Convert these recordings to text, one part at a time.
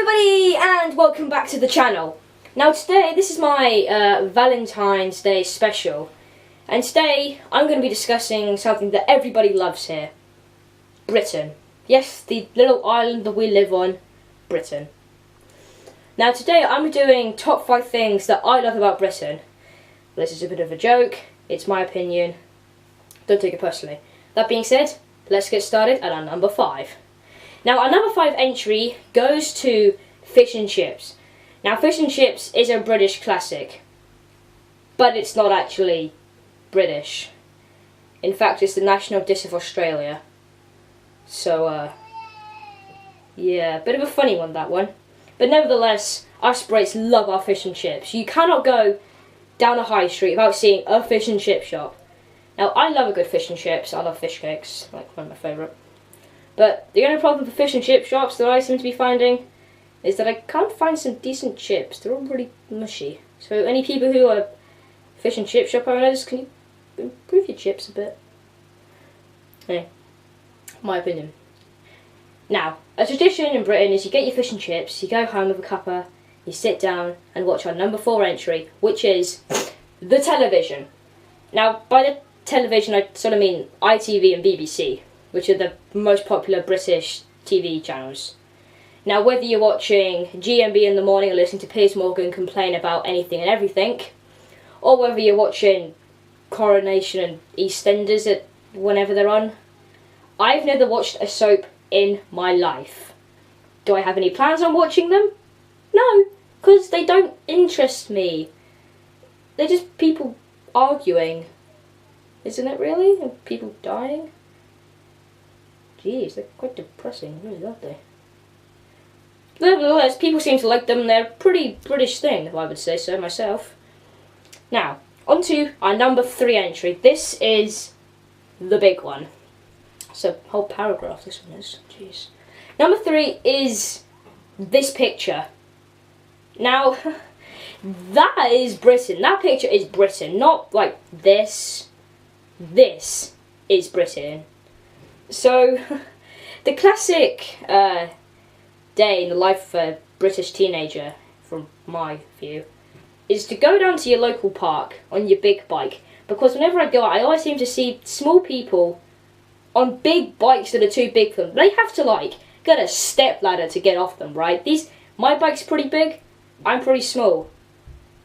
everybody, and welcome back to the channel. Now today, this is my Valentine's Day special, and today I'm going to be discussing something that everybody loves here. Britain. Yes, the little island that we live on, Britain. Now today I'm doing top 5 things that I love about Britain. This is a bit of a joke, it's my opinion, don't take it personally. That being said, let's get started at our number 5. Now our number 5 entry goes to fish and chips. Now fish and chips is a British classic, but it's not actually British. In fact, it's the national dish of Australia. So yeah, bit of a funny one, that one. But nevertheless, us Brits love our fish and chips. You cannot go down a high street without seeing a fish and chip shop. Now I love a good fish and chips, I love fish cakes, like one of my favourite. But the only problem with fish and chip shops that I seem to be finding is that I can't find some decent chips. They're all really mushy. So any people who are fish and chip shop owners, can you improve your chips a bit? Anyway, my opinion. Now, a tradition in Britain is you get your fish and chips, you go home with a cuppa, you sit down and watch our number 4 entry, which is the television. Now, by the television I sort of mean ITV and BBC, which are the most popular British TV channels. Now, whether you're watching GMB in the morning or listening to Piers Morgan complain about anything and everything, or whether you're watching Coronation and EastEnders at whenever they're on, I've never watched a soap in my life. Do I have any plans on watching them? No, because they don't interest me. They're just people arguing. Isn't it really? And people dying? Jeez, they're quite depressing, really, aren't they? Nevertheless, people seem to like them. They're a pretty British thing, if I would say so myself. Now, on to our number 3 entry. This is the big one. It's a whole paragraph, this one is. Jeez. Number 3 is this picture. Now, that is Britain. That picture is Britain, not like this. This is Britain. So, the classic day in the life of a British teenager, from my view, is to go down to your local park on your big bike. Because whenever I go out, I always seem to see small people on big bikes that are too big for them. They have to, like, get a step ladder to get off them, right? My bike's pretty big, I'm pretty small.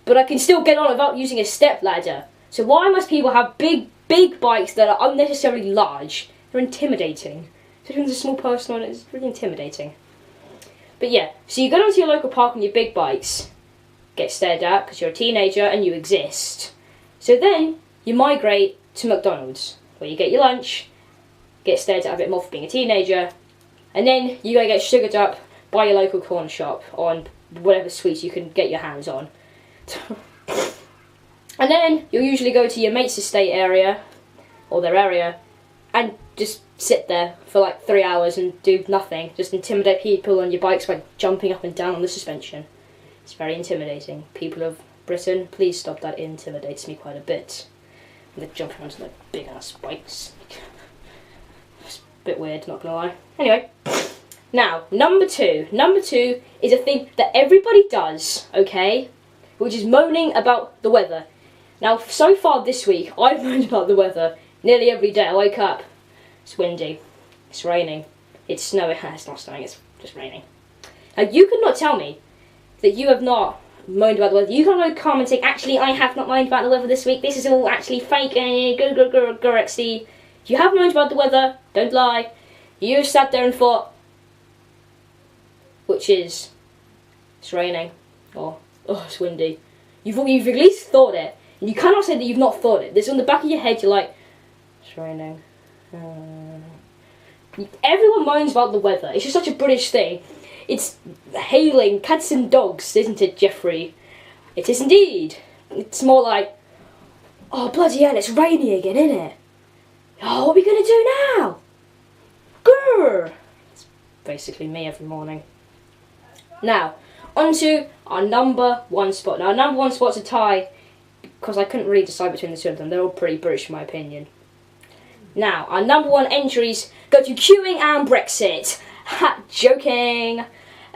But I can still get on without using a step ladder. So why must people have big bikes that are unnecessarily large? They're intimidating. Especially when there's a small person on it, it's really intimidating. But yeah, so you go down to your local park on your big bikes, get stared at because you're a teenager and you exist. So then you migrate to McDonald's, where you get your lunch, get stared at a bit more for being a teenager, and then you go get sugared up by your local corn shop on whatever sweets you can get your hands on. And then you'll usually go to your mate's estate area, or their area, and just sit there for like 3 hours and do nothing. Just intimidate people on your bikes by jumping up and down on the suspension. It's very intimidating. People of Britain, please stop that. It intimidates me quite a bit. And they're jumping onto their big ass bikes. It's a bit weird, not gonna lie. Anyway, now, number 2. Number 2 is a thing that everybody does, okay? Which is moaning about the weather. Now, so far this week, I've moaned about the weather nearly every day. I wake up, it's windy, it's raining, it's snowing. It's not snowing, it's just raining. Now, you could not tell me that you have not moaned about the weather. You can't go commenting, actually, I have not moaned about the weather this week, this is all actually fake, XD. You have moaned about the weather, don't lie. You sat there and thought, which is, it's raining, or, oh, it's windy. You've at least thought it. And you cannot say that you've not thought it. This on the back of your head, you're like, it's raining. Everyone moans about the weather. It's just such a British thing. It's hailing cats and dogs, isn't it, Jeffrey? It is indeed. It's more like, oh, bloody hell, it's raining again, isn't it? Oh, what are we going to do now? Grrr! It's basically me every morning. Now, on to our number 1 spot. Now, our number 1 spot's a tie, because I couldn't really decide between the two of them. They're all pretty British in my opinion. Now, our number 1 entries go to queuing and Brexit. Ha, joking.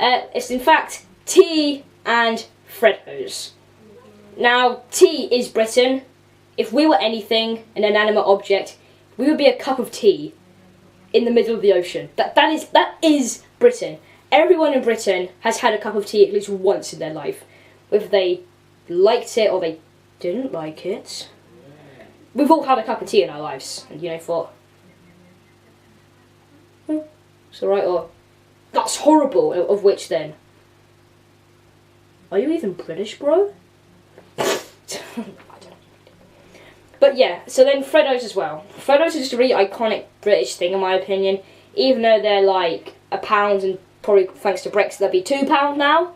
It's in fact tea and Freddos. Now, tea is Britain. If we were anything, an inanimate object, we would be a cup of tea in the middle of the ocean. That is Britain. Everyone in Britain has had a cup of tea at least once in their life. Whether they liked it or they didn't like it. We've all had a cup of tea in our lives. And thought, it's alright, or that's horrible. Of which then? Are you even British, bro? I don't know. But yeah, so then Freddos as well. Freddos is just a really iconic British thing in my opinion. Even though they're like £1 and probably thanks to Brexit they'll be £2 now.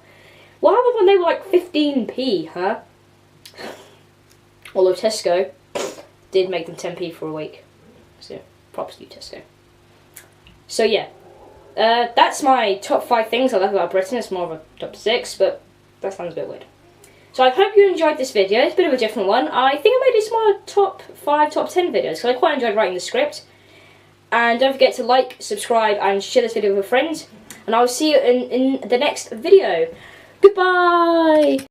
What happened when they were like 15p, huh? Although Tesco did make them 10p for a week. So props to you, Tesco. So yeah, that's my top 5 things I love about Britain. It's more of a top 6, but that sounds a bit weird. So I hope you enjoyed this video. It's a bit of a different one. I think I may do some more top 5, top 10 videos because I quite enjoyed writing the script. And don't forget to like, subscribe and share this video with your friends. And I'll see you in the next video. Goodbye!